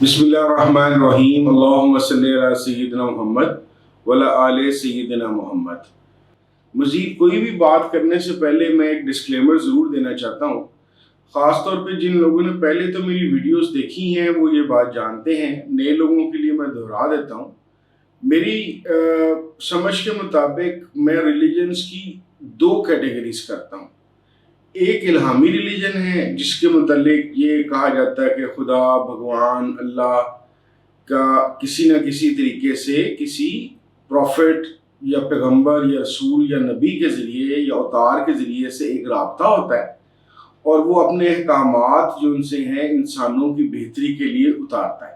بسم اللہ الرحمن الرحیم اللہم صلی علی سیدنا محمد وعلی آل سیدنا محمد۔ مزید کوئی بھی بات کرنے سے پہلے میں ایک ڈسکلیمر ضرور دینا چاہتا ہوں۔ خاص طور پہ جن لوگوں نے پہلے تو میری ویڈیوز دیکھی ہیں وہ یہ بات جانتے ہیں، نئے لوگوں کے لیے میں دہرا دیتا ہوں۔ میری سمجھ کے مطابق میں ریلیجنز کی دو کیٹیگریز کرتا ہوں۔ ایک الہامی ریلیجن ہے جس کے متعلق یہ کہا جاتا ہے کہ خدا، بھگوان، اللہ کا کسی نہ کسی طریقے سے کسی پروفٹ یا پیغمبر یا رسول یا نبی کے ذریعے یا اوتار کے ذریعے سے ایک رابطہ ہوتا ہے اور وہ اپنے احکامات جو ان سے ہیں انسانوں کی بہتری کے لیے اتارتا ہے۔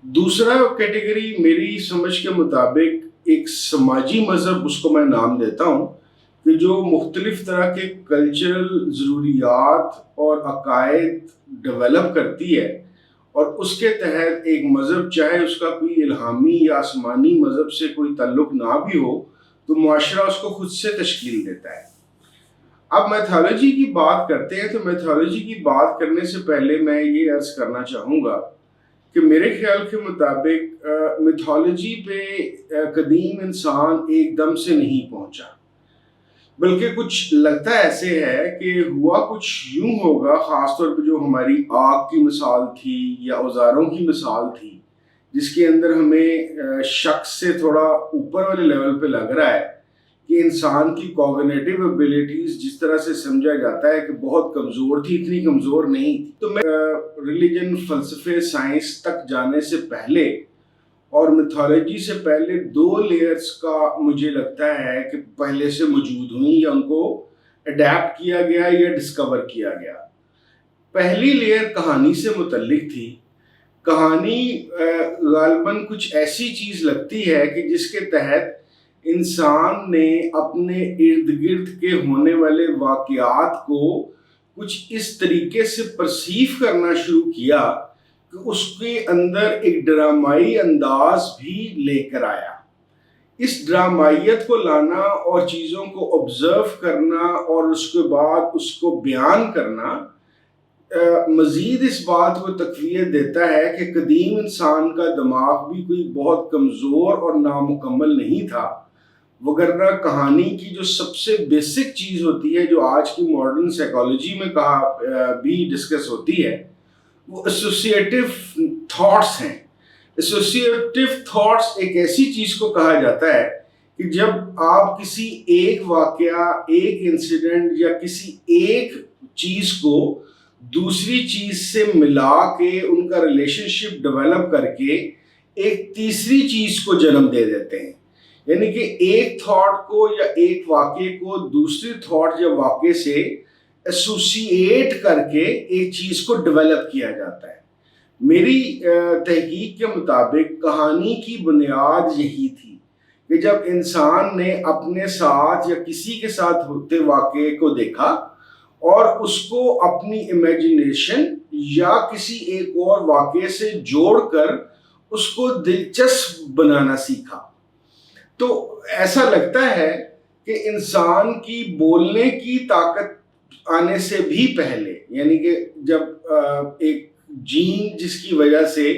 دوسرا کیٹیگری میری سمجھ کے مطابق ایک سماجی مذہب، اس کو میں نام دیتا ہوں، کہ جو مختلف طرح کے کلچرل ضروریات اور عقائد ڈیولپ کرتی ہے اور اس کے تحت ایک مذہب، چاہے اس کا کوئی الہامی یا آسمانی مذہب سے کوئی تعلق نہ بھی ہو، تو معاشرہ اس کو خود سے تشکیل دیتا ہے۔ اب میتھالوجی کی بات کرتے ہیں تو میتھالوجی کی بات کرنے سے پہلے میں یہ عرض کرنا چاہوں گا کہ میرے خیال کے مطابق میتھالوجی پہ قدیم انسان ایک دم سے نہیں پہنچا، بلکہ کچھ لگتا ایسے ہے کہ ہوا کچھ یوں ہوگا، خاص طور پہ جو ہماری آگ کی مثال تھی یا اوزاروں کی مثال تھی، جس کے اندر ہمیں شک سے تھوڑا اوپر والے لیول پہ لگ رہا ہے کہ انسان کی کوگنیٹو ایبیلٹیز جس طرح سے سمجھا جاتا ہے کہ بہت کمزور تھی، اتنی کمزور نہیں تھی۔ تو میں ریلیجن، فلسفے، سائنس تک جانے سے پہلے اور میتھالوجی سے پہلے دو لیئرز کا مجھے لگتا ہے کہ پہلے سے موجود ہوئیں یا ان کو اڈیپٹ کیا گیا یا ڈسکور کیا گیا۔ پہلی لیئر کہانی سے متعلق تھی۔ کہانی غالباً کچھ ایسی چیز لگتی ہے کہ جس کے تحت انسان نے اپنے ارد گرد کے ہونے والے واقعات کو کچھ اس طریقے سے پرسیو کرنا شروع کیا کہ اس کے اندر ایک ڈرامائی انداز بھی لے کر آیا۔ اس ڈرامائیت کو لانا اور چیزوں کو آبزرو کرنا اور اس کے بعد اس کو بیان کرنا مزید اس بات کو تقویت دیتا ہے کہ قدیم انسان کا دماغ بھی کوئی بہت کمزور اور نامکمل نہیں تھا، وگرنہ کہانی کی جو سب سے بیسک چیز ہوتی ہے، جو آج کی ماڈرن سائیکالوجی میں بھی ڈسکس ہوتی ہے، وہ ایسوسیٹیو تھاٹس ہیں۔ ایسوسیٹیو تھاٹس ایک ایسی چیز کو کہا جاتا ہے کہ جب آپ کسی ایک واقعہ، ایک انسیڈنٹ یا کسی ایک چیز کو دوسری چیز سے ملا کے ان کا ریلیشن شپ ڈیولپ کر کے ایک تیسری چیز کو جنم دے دیتے ہیں، یعنی کہ ایک تھاٹ کو یا ایک واقعے کو دوسری تھاٹ یا واقعے سے ایسوسیٹ کر کے ایک چیز کو ڈیولپ کیا جاتا ہے۔ میری تحقیق کے مطابق کہانی کی بنیاد یہی تھی کہ جب انسان نے اپنے ساتھ یا کسی کے ساتھ ہوتے واقعے کو دیکھا اور اس کو اپنی امیجنیشن یا کسی ایک اور واقعے سے جوڑ کر اس کو دلچسپ بنانا سیکھا، تو ایسا لگتا ہے کہ انسان کی بولنے کی طاقت آنے سے بھی پہلے، یعنی کہ جب ایک جین جس کی وجہ سے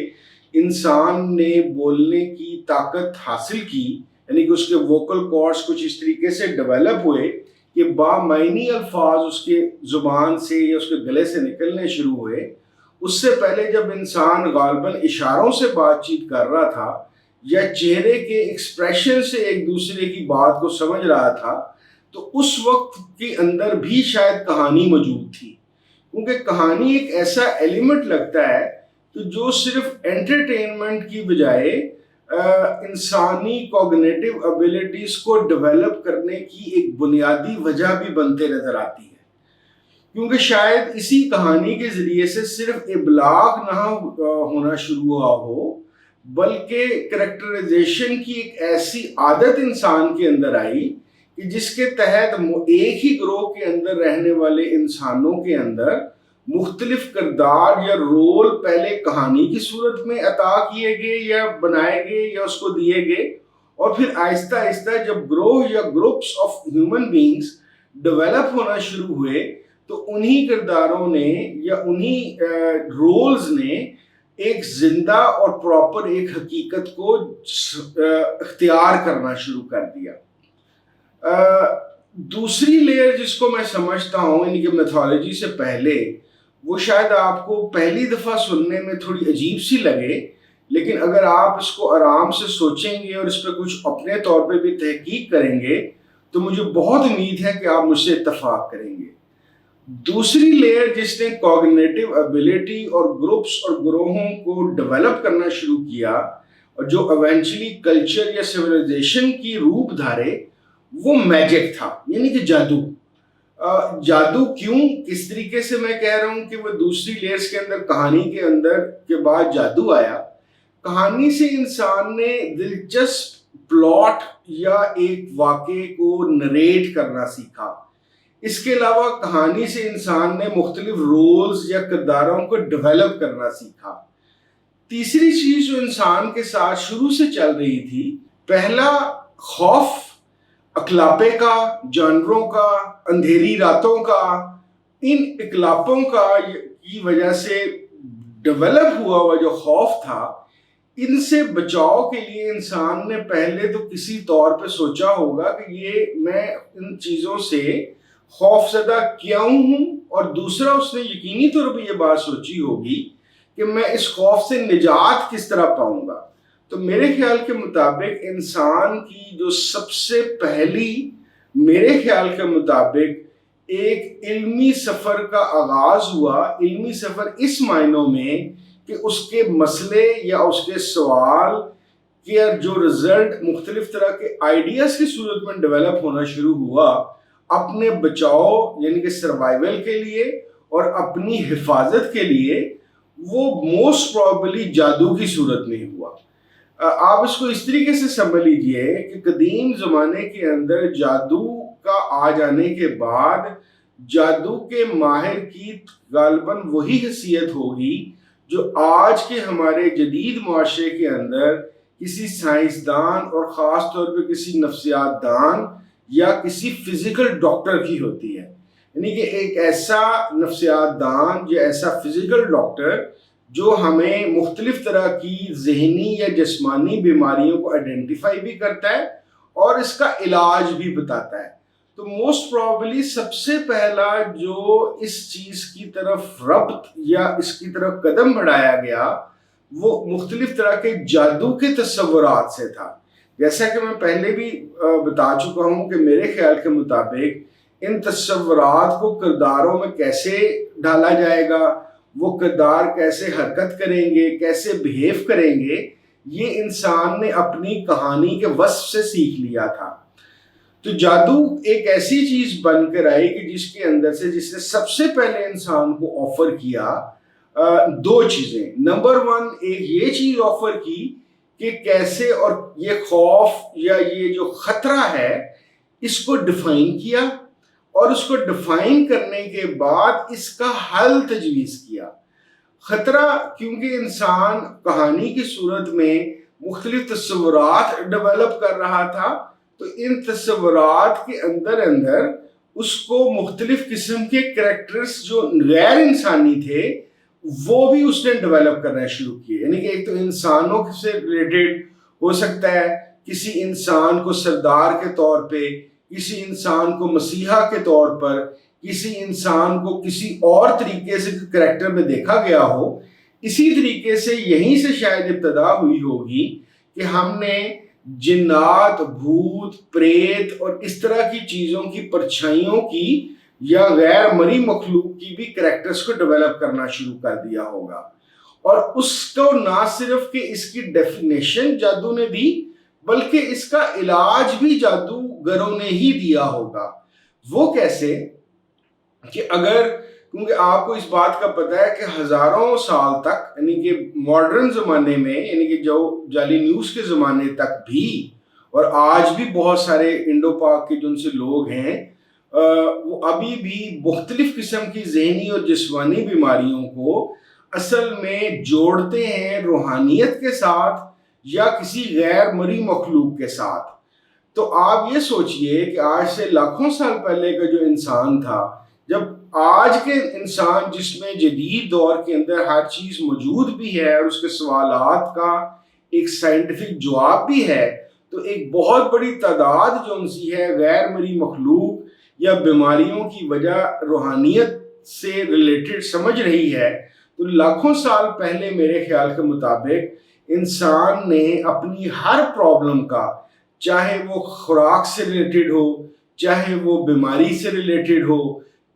انسان نے بولنے کی طاقت حاصل کی، یعنی کہ اس کے ووکل کارڈز کچھ اس طریقے سے ڈیولپ ہوئے کہ بامعنی الفاظ اس کے زبان سے یا اس کے گلے سے نکلنے شروع ہوئے، اس سے پہلے جب انسان غالباً اشاروں سے بات چیت کر رہا تھا یا چہرے کے ایکسپریشن سے ایک دوسرے کی بات کو سمجھ رہا تھا، تو اس وقت کے اندر بھی شاید کہانی موجود تھی، کیونکہ کہانی ایک ایسا ایلیمنٹ لگتا ہے کہ جو صرف انٹرٹینمنٹ کی بجائے انسانی کوگنیٹو ایبیلٹیز کو ڈیولپ کرنے کی ایک بنیادی وجہ بھی بنتے نظر آتی ہے، کیونکہ شاید اسی کہانی کے ذریعے سے صرف ابلاغ نہ ہونا شروع ہوا ہو، بلکہ کریکٹرائزیشن کی ایک ایسی عادت انسان کے اندر آئی کہ جس کے تحت ایک ہی گروہ کے اندر رہنے والے انسانوں کے اندر مختلف کردار یا رول پہلے کہانی کی صورت میں عطا کیے گئے یا بنائے گئے یا اس کو دیے گئے، اور پھر آہستہ آہستہ جب گروہ یا groups of human beings develop ہونا شروع ہوئے تو انہی کرداروں نے یا انہی رولز نے ایک زندہ اور پراپر ایک حقیقت کو اختیار کرنا شروع کر دیا۔ دوسری لیئر جس کو میں سمجھتا ہوں ان کی میتھولوجی سے پہلے، وہ شاید آپ کو پہلی دفعہ سننے میں تھوڑی عجیب سی لگے، لیکن اگر آپ اس کو آرام سے سوچیں گے اور اس پہ کچھ اپنے طور پہ بھی تحقیق کریں گے تو مجھے بہت امید ہے کہ آپ مجھ سے اتفاق کریں گے۔ دوسری لیئر جس نے کوگنیٹو ایبیلٹی اور گروپس اور گروہوں کو ڈیولپ کرنا شروع کیا اور جو ایونچولی کلچر یا سویلائزیشن کی روپ دھارے، وہ میجک تھا، یعنی کہ جادو۔ جادو کیوں، کس طریقے سے میں کہہ رہا ہوں کہ وہ دوسری لیئرز کے اندر، کہانی کے اندر کے بعد جادو آیا۔ کہانی سے انسان نے دلچسپ پلاٹ یا ایک واقعے کو نریٹ کرنا سیکھا۔ اس کے علاوہ کہانی سے انسان نے مختلف رولز یا کرداروں کو ڈیولپ کرنا سیکھا۔ تیسری چیز جو انسان کے ساتھ شروع سے چل رہی تھی، پہلا خوف اکلاپے کا، جانوروں کا، اندھیری راتوں کا، ان اکلاپوں کا کی وجہ سے ڈیولپ ہوا جو خوف تھا، ان سے بچاؤ کے لیے انسان نے پہلے تو کسی طور پہ سوچا ہوگا کہ یہ میں ان چیزوں سے خوف زدہ کیوں ہوں، اور دوسرا اس نے یقینی طور پہ یہ بات سوچی ہوگی کہ میں اس خوف سے نجات کس طرح پاؤں گا۔ تو میرے خیال کے مطابق انسان کی جو سب سے پہلی، میرے خیال کے مطابق ایک علمی سفر کا آغاز ہوا۔ علمی سفر اس معنوں میں کہ اس کے مسئلے یا اس کے سوال کے جو رزلٹ مختلف طرح کے آئیڈیاز کی صورت میں ڈیولپ ہونا شروع ہوا، اپنے بچاؤ یعنی کہ سروائیول کے لیے اور اپنی حفاظت کے لیے، وہ موسٹ پروبیبلی جادو کی صورت میں ہوا۔ آپ اس کو اس طریقے سے سمجھ لیجئے کہ قدیم زمانے کے اندر جادو کا آ جانے کے بعد جادو کے ماہر کی غالباً وہی حیثیت ہوگی جو آج کے ہمارے جدید معاشرے کے اندر کسی سائنسدان اور خاص طور پہ کسی نفسیات دان یا کسی فزیکل ڈاکٹر کی ہوتی ہے۔ یعنی کہ ایک ایسا نفسیات دان یا ایسا فزیکل ڈاکٹر جو ہمیں مختلف طرح کی ذہنی یا جسمانی بیماریوں کو آئیڈینٹیفائی بھی کرتا ہے اور اس کا علاج بھی بتاتا ہے۔ تو موسٹ پروبیبلی سب سے پہلا جو اس چیز کی طرف ربط یا اس کی طرف قدم بڑھایا گیا، وہ مختلف طرح کے جادو کے تصورات سے تھا۔ جیسا کہ میں پہلے بھی بتا چکا ہوں کہ میرے خیال کے مطابق ان تصورات کو کرداروں میں کیسے ڈالا جائے گا، وہ کردار کیسے حرکت کریں گے، کیسے بہیو کریں گے، یہ انسان نے اپنی کہانی کے وصف سے سیکھ لیا تھا۔ تو جادو ایک ایسی چیز بن کر آئی کہ جس کے اندر سے، جس نے سب سے پہلے انسان کو آفر کیا دو چیزیں۔ نمبر 1 ایک یہ چیز آفر کی کہ کیسے، اور یہ خوف یا یہ جو خطرہ ہے اس کو ڈیفائن کیا، اور اس کو ڈیفائن کرنے کے بعد اس کا حل تجویز کیا۔ خطرہ کیونکہ انسان کہانی کی صورت میں مختلف تصورات ڈیولپ کر رہا تھا، تو ان تصورات کے اندر اس کو مختلف قسم کے کریکٹرز جو غیر انسانی تھے وہ بھی اس نے ڈیولپ کرنا شروع کیے۔ یعنی کہ ایک تو انسانوں سے ریلیٹڈ ہو سکتا ہے، کسی انسان کو سردار کے طور پہ، کسی انسان کو مسیحا کے طور پر، کسی انسان کو کسی اور طریقے سے کریکٹر میں دیکھا گیا ہو۔ اسی طریقے سے یہیں سے شاید ابتدا ہوئی ہوگی کہ ہم نے جنات، بھوت، پریت اور اس طرح کی چیزوں کی پرچھائیوں کی یا غیر مرئی مخلوق کی بھی کریکٹرز کو ڈیولپ کرنا شروع کر دیا ہوگا، اور اس کو نہ صرف کہ اس کی ڈیفینیشن جادو نے دی، بلکہ اس کا علاج بھی جادوگروں نے ہی دیا ہوگا۔ وہ کیسے کہ کیونکہ آپ کو اس بات کا پتہ ہے کہ ہزاروں سال تک، یعنی کہ ماڈرن زمانے میں، یعنی کہ جو جعلی نیوز کے زمانے تک بھی، اور آج بھی بہت سارے انڈو پاک کے جن سے لوگ ہیں، وہ ابھی بھی مختلف قسم کی ذہنی اور جسمانی بیماریوں کو اصل میں جوڑتے ہیں روحانیت کے ساتھ یا کسی غیر مرئی مخلوق کے ساتھ۔ تو آپ یہ سوچئے کہ آج سے لاکھوں سال پہلے کا جو انسان تھا، جب آج کے انسان جس میں جدید دور کے اندر ہر چیز موجود بھی ہے اور اس کے سوالات کا ایک سائنٹیفک جواب بھی ہے، تو ایک بہت بڑی تعداد جو ان سی ہے غیر مرئی مخلوق یا بیماریوں کی وجہ روحانیت سے ریلیٹڈ سمجھ رہی ہے، تو لاکھوں سال پہلے میرے خیال کے مطابق انسان نے اپنی ہر پرابلم کا، چاہے وہ خوراک سے ریلیٹڈ ہو، چاہے وہ بیماری سے ریلیٹڈ ہو،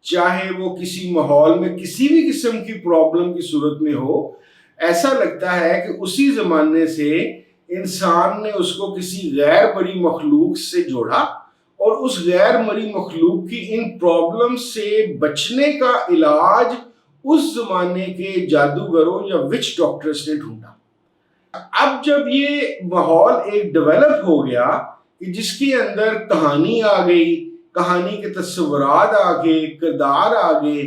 چاہے وہ کسی ماحول میں کسی بھی قسم کی پرابلم کی صورت میں ہو، ایسا لگتا ہے کہ اسی زمانے سے انسان نے اس کو کسی غیر مرئی مخلوق سے جوڑا اور اس غیر مرئی مخلوق کی ان پرابلم سے بچنے کا علاج اس زمانے کے جادوگروں یا وچ ڈاکٹرز نے ڈھونڈا۔ اب جب یہ ماحول ایک ڈیولپ ہو گیا کہ جس کے اندر کہانی آ گئی، کہانی کے تصورات آ گئے، کردار آ گئے،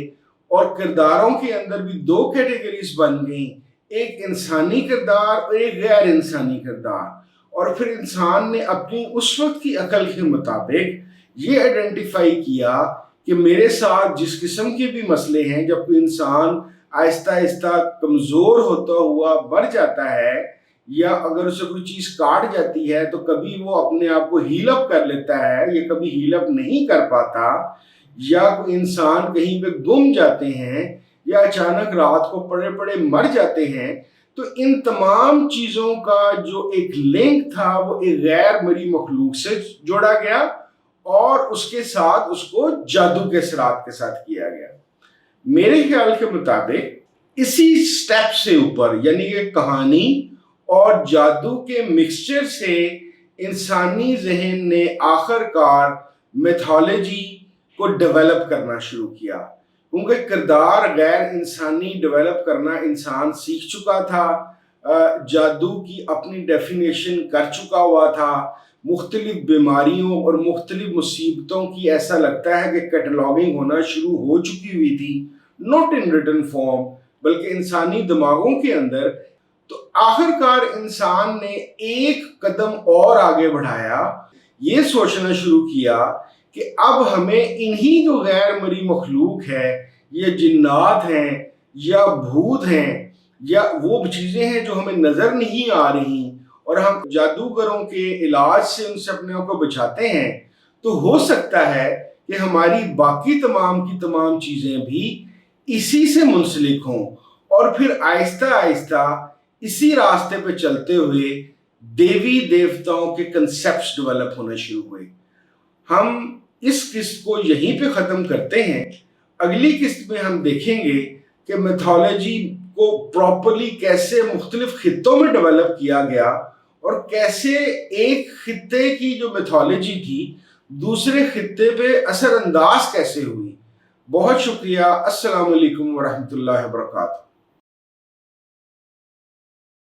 اور کرداروں کے اندر بھی دو کیٹیگریز بن گئیں، ایک انسانی کردار اور ایک غیر انسانی کردار، اور پھر انسان نے اپنی اس وقت کی عقل کے مطابق یہ آئیڈینٹیفائی کیا کہ میرے ساتھ جس قسم کے بھی مسئلے ہیں، جب کوئی انسان آہستہ آہستہ کمزور ہوتا ہوا بڑھ جاتا ہے یا اگر اسے کوئی چیز کاٹ جاتی ہے تو کبھی وہ اپنے آپ کو ہیل اپ کر لیتا ہے یا کبھی ہیل اپ نہیں کر پاتا، یا کوئی انسان کہیں پہ گم جاتے ہیں یا اچانک رات کو پڑے پڑے مر جاتے ہیں، تو ان تمام چیزوں کا جو ایک لنک تھا وہ ایک غیر مرئی مخلوق سے جوڑا گیا اور اس کے ساتھ اس کو جادو کے اثرات کے ساتھ کیا گیا۔ میرے خیال کے مطابق اسی سٹیپ سے اوپر، یعنی کہ کہانی اور جادو کے مکسچر سے انسانی ذہن نے آخر کار میتھولوجی کو ڈیولپ کرنا شروع کیا، کیونکہ کردار غیر انسانی ڈیولپ کرنا انسان سیکھ چکا تھا، جادو کی اپنی ڈیفینیشن کر چکا ہوا تھا، مختلف بیماریوں اور مختلف مصیبتوں کی ایسا لگتا ہے کہ کیٹلاگنگ ہونا شروع ہو چکی ہوئی تھی، نوٹ ان ریٹن فارم بلکہ انسانی دماغوں کے اندر۔ تو آخر کار انسان نے ایک قدم اور آگے بڑھایا، یہ سوچنا شروع کیا کہ اب ہمیں انہی جو غیر مرئی مخلوق ہے یا جنات ہیں یا بھوت ہیں یا وہ چیزیں ہیں جو ہمیں نظر نہیں آ رہی اور ہم جادوگروں کے علاج سے ان سے اپنے آپ کو بچاتے ہیں، تو ہو سکتا ہے کہ ہماری باقی تمام کی تمام چیزیں بھی اسی سے منسلک ہوں، اور پھر آہستہ آہستہ اسی راستے پہ چلتے ہوئے دیوی دیوتاؤں کے کنسیپٹس ڈیولپ ہونا شروع ہوئے۔ ہم اس قسط کو یہیں پہ ختم کرتے ہیں، اگلی قسط میں ہم دیکھیں گے کہ میتھولوجی کو پراپرلی کیسے مختلف خطوں میں ڈیولپ کیا گیا اور کیسے ایک خطے کی جو میتھولوجی تھی دوسرے خطے پہ اثر انداز کیسے ہوئی۔ بہت شکریہ، السلام علیکم ورحمۃ اللہ وبرکاتہ۔